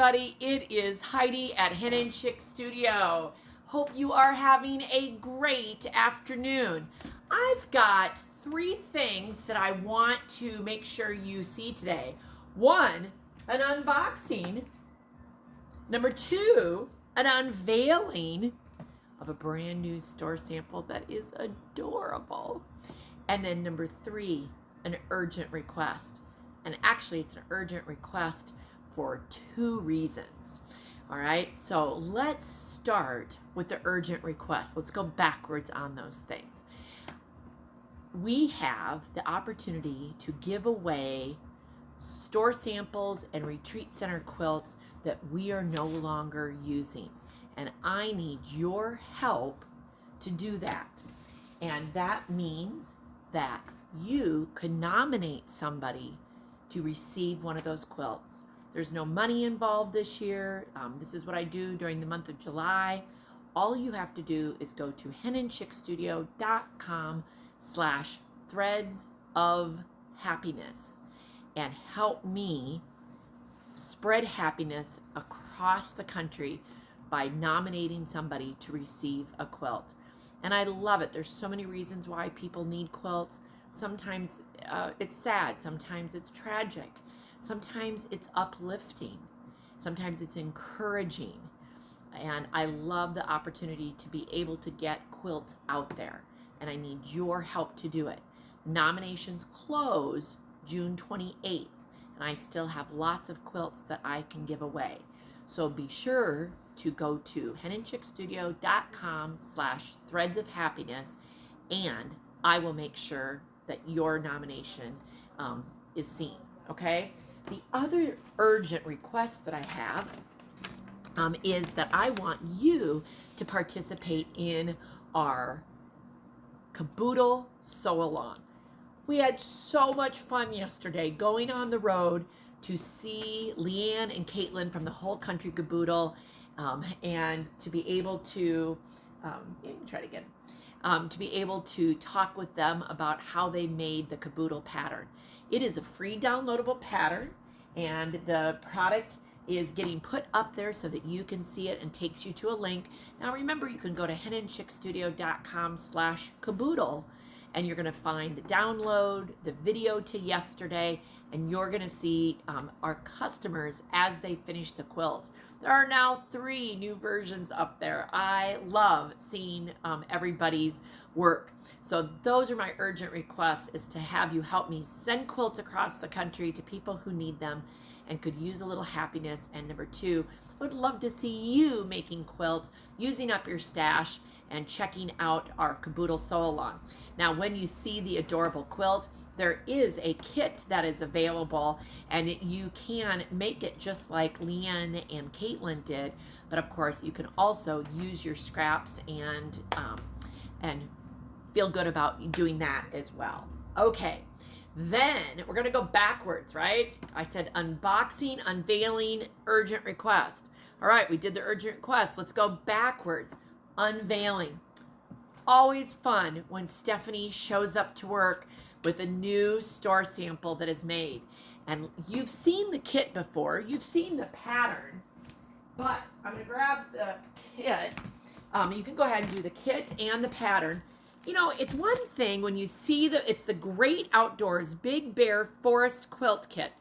everybody. It is Heidi at Hen and Chicks Studio. Hope you are having a great afternoon. I've got 3 things that I want to make sure you see today. 1, an unboxing. Number 2, an unveiling of a brand new store sample that is adorable. And then number 3, an urgent request. And actually, it's an urgent request for 2 reasons. All right, so let's start with the urgent request. Let's go backwards on those things. We have the opportunity to give away store samples and retreat center quilts that we are no longer using. And I need your help to do that. And that means that you could nominate somebody to receive one of those quilts. There's no money involved this year. This is what I do during the month of July. All you have to do is go to henandchicksstudio.com/threads-of-happiness and help me spread happiness across the country by nominating somebody to receive a quilt. And I love it. There's so many reasons why people need quilts. Sometimes it's sad. Sometimes it's tragic. Sometimes it's uplifting. Sometimes it's encouraging. And I love the opportunity to be able to get quilts out there. And I need your help to do it. Nominations close June 28th. And I still have lots of quilts that I can give away. So be sure to go to henandchicksstudio.com/threads-of-happiness, and I will make sure that your nomination is seen, okay? The other urgent request that I have is that I want you to participate in our caboodle sew-along. We had so much fun yesterday going on the road to see Leanne and Caitlin from the Whole Country Caboodle, and to be able to, to be able to talk with them about how they made the caboodle pattern. It is a free downloadable pattern, and the product is getting put up there so that you can see it and takes you to a link. Now remember, you can go to henandchicksstudio.com/caboodle, and you're going to find the download, the video to yesterday, and you're going to see our customers as they finish the quilt. There are now 3 new versions up there. I love seeing everybody's work. So those are my urgent requests, is to have you help me send quilts across the country to people who need them and could use a little happiness. And number 2, I would love to see you making quilts, using up your stash, and checking out our caboodle sew-along. Now, when you see the adorable quilt, there is a kit that is available, and you can make it just like Leanne and Caitlin did, but of course you can also use your scraps and feel good about doing that as well. Okay, then we're gonna go backwards, right? I said unboxing, unveiling, urgent request. All right, we did the urgent request. Let's go backwards. Unveiling. Always fun when Stephanie shows up to work with a new store sample that is made. And you've seen the kit before, you've seen the pattern, but I'm gonna grab the kit. You can go ahead and do the kit and the pattern. You know, it's one thing when you see it's the Great Outdoors Big Bear Forest Quilt Kit.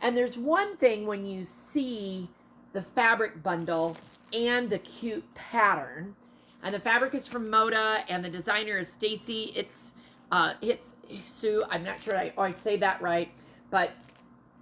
And there's one thing when you see the fabric bundle and the cute pattern. And the fabric is from Moda, and the designer is Stacy. It's Sue. I'm not sure I always say that right, but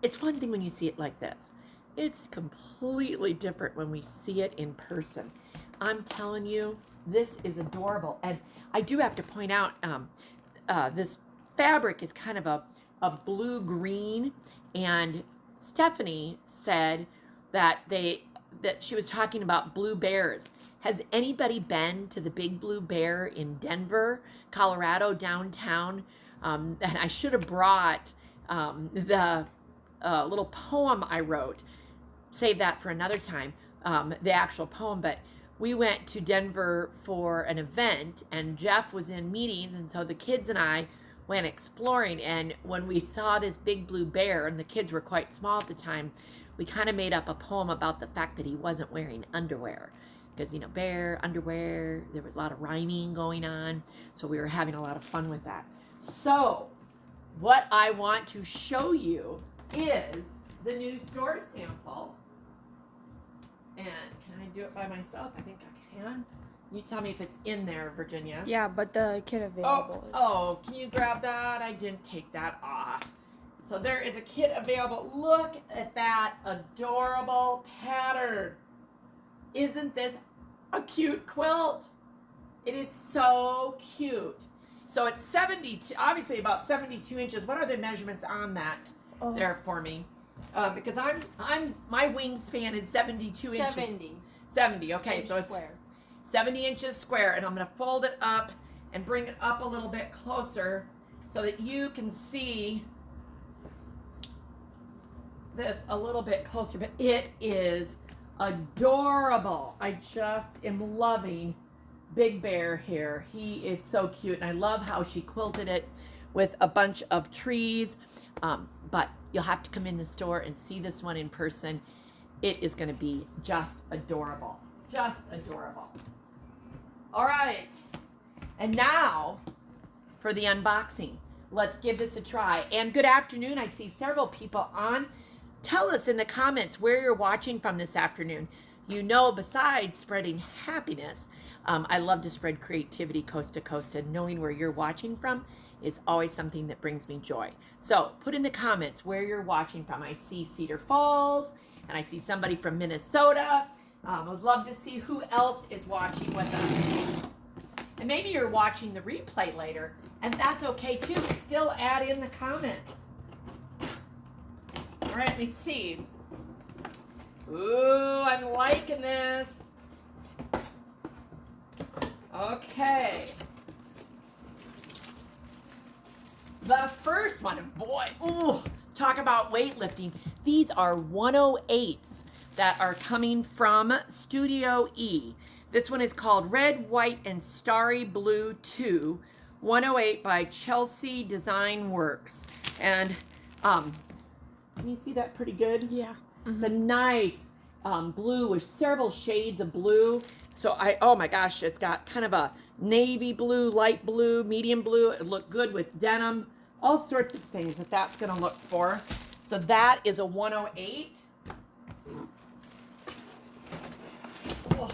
it's one thing when you see it like this. It's completely different when we see it in person. I'm telling you, this is adorable. And I do have to point out, this fabric is kind of a blue-green, and Stephanie said that she was talking about blue bears. Has anybody been to the Big Blue Bear in Denver, Colorado, downtown? And I should have brought the little poem I wrote. Save that for another time, the actual poem. But we went to Denver for an event, and Jeff was in meetings, and so the kids and I went exploring. And when we saw this Big Blue Bear, and the kids were quite small at the time, we kind of made up a poem about the fact that he wasn't wearing underwear. Because, you know, bear, underwear, there was a lot of rhyming going on. So we were having a lot of fun with that. So what I want to show you is the new store sample. And can I do it by myself? I think I can. You tell me if it's in there, Virginia. Yeah, but the kit available. Oh, can you grab that? I didn't take that off. So there is a kit available. Look at that adorable pattern. Isn't this a cute quilt? It is so cute. So it's 72, obviously about 72 inches. What are the measurements on that there for me? Because my wingspan is 72 inches. 70. Okay, so it's square. 70 inches square, and I'm going to fold it up and bring it up a little bit closer so that you can see this a little bit closer. But it is adorable. I just am loving Big Bear here. He is so cute, and I love how she quilted it with a bunch of trees. But you'll have to come in the store and see this one in person. It is going to be just adorable. Just adorable. All right. And now for the unboxing. Let's give this a try. And good afternoon. I see several people on. Tell us in the comments where you're watching from this afternoon. You know, besides spreading happiness, I love to spread creativity coast to coast, and knowing where you're watching from is always something that brings me joy. So put in the comments where you're watching from. I see Cedar Falls, and I see somebody from Minnesota. I'd love to see who else is watching with us. And maybe you're watching the replay later, and that's okay too. Still add in the comments. All right, let me see. Ooh, I'm liking this. Okay. The first one, boy, ooh, talk about weightlifting. These are 108s that are coming from Studio E. This one is called Red, White, and Starry Blue 2, 108 by Chelsea Design Works. And can you see that pretty good? Yeah. It's a nice blue with several shades of blue. So oh my gosh, it's got kind of a navy blue, light blue, medium blue. It looked good with denim, all sorts of things that's gonna look for. So that is a 108. Oh,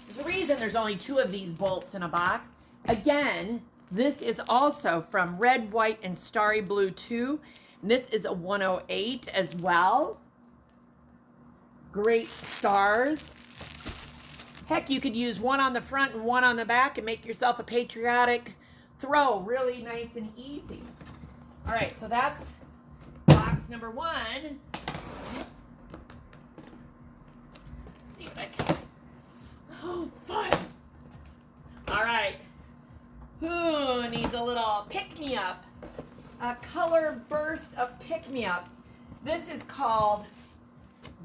there's a reason there's only 2 of these bolts in a box. Again, this is also from Red, White, and Starry Blue 2. And this is a 108 as well. Great stars. Heck, you could use one on the front and one on the back and make yourself a patriotic throw. Really nice and easy. All right, so that's box number 1. Let's see what I can. Oh, fun. All right. Who needs a little pick-me-up? A color burst of pick-me-up. This is called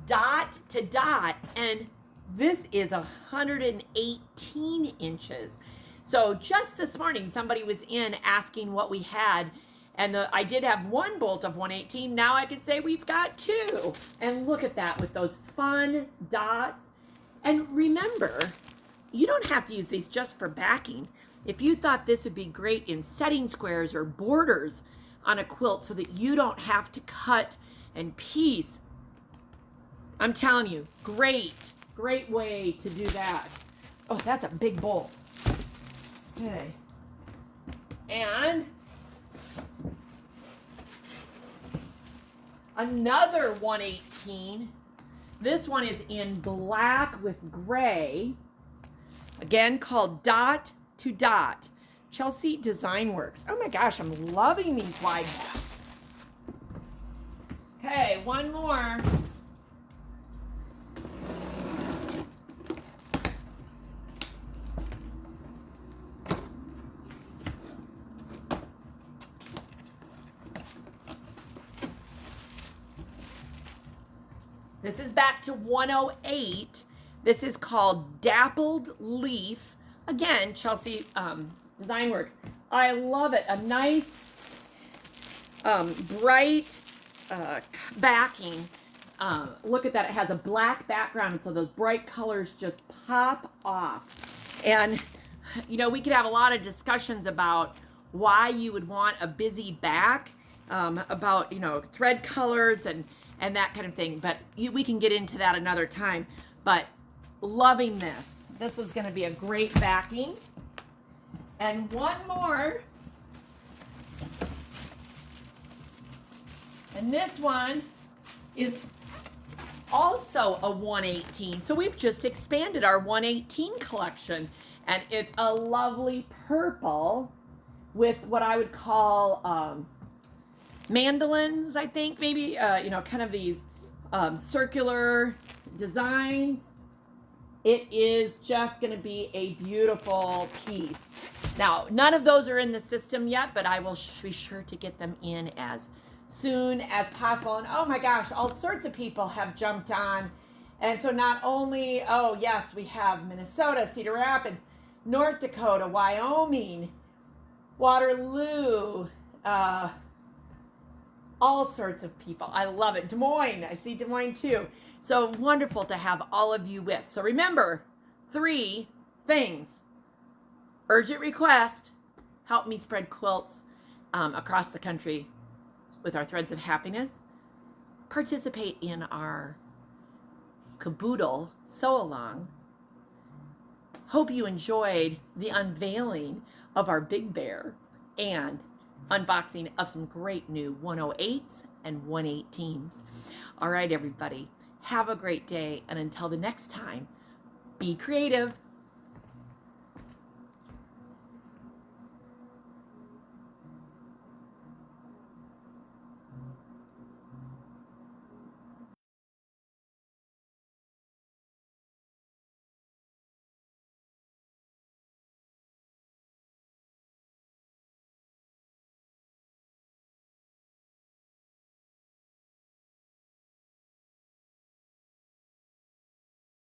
Dot to Dot, and this is 118 inches. So just this morning, somebody was in asking what we had, and I did have 1 bolt of 118. Now I could say we've got 2. And look at that with those fun dots. And remember, you don't have to use these just for backing. If you thought this would be great in setting squares or borders on a quilt so that you don't have to cut and piece, I'm telling you, great way to do that. Oh, that's a big bowl. Okay. And another 118. This one is in black with gray. Again, called Dot to Dot. Chelsea Design Works. Oh my gosh, I'm loving these wide backs. Okay, one more. This is back to 108. This is called Dappled Leaf. Again, Chelsea Design Works. I love it. A nice, bright backing Look at that. It has a black background, and so those bright colors just pop off. And, you know, we could have a lot of discussions about why you would want a busy back, about, you know, thread colors and that kind of thing. But we can get into that another time. But loving this. This is going to be a great backing. And one more. And this one is also a 118. So we've just expanded our 118 collection. And it's a lovely purple with what I would call mandolins, I think, maybe, you know, kind of these circular designs. It is just going to be a beautiful piece. Now, none of those are in the system yet, but I will be sure to get them in as soon as possible. And oh my gosh, all sorts of people have jumped on. And so not only, oh yes, we have Minnesota, Cedar Rapids, North Dakota, Wyoming, Waterloo, all sorts of people. I love it. Des Moines, I see Des Moines too. So wonderful to have all of you with. So remember, 3 things. Urgent request, help me spread quilts across the country with our Threads of Happiness. Participate in our caboodle sew-along. Hope you enjoyed the unveiling of our Big Bear and unboxing of some great new 108s and 118s. All right, everybody. Have a great day, and until the next time, be creative.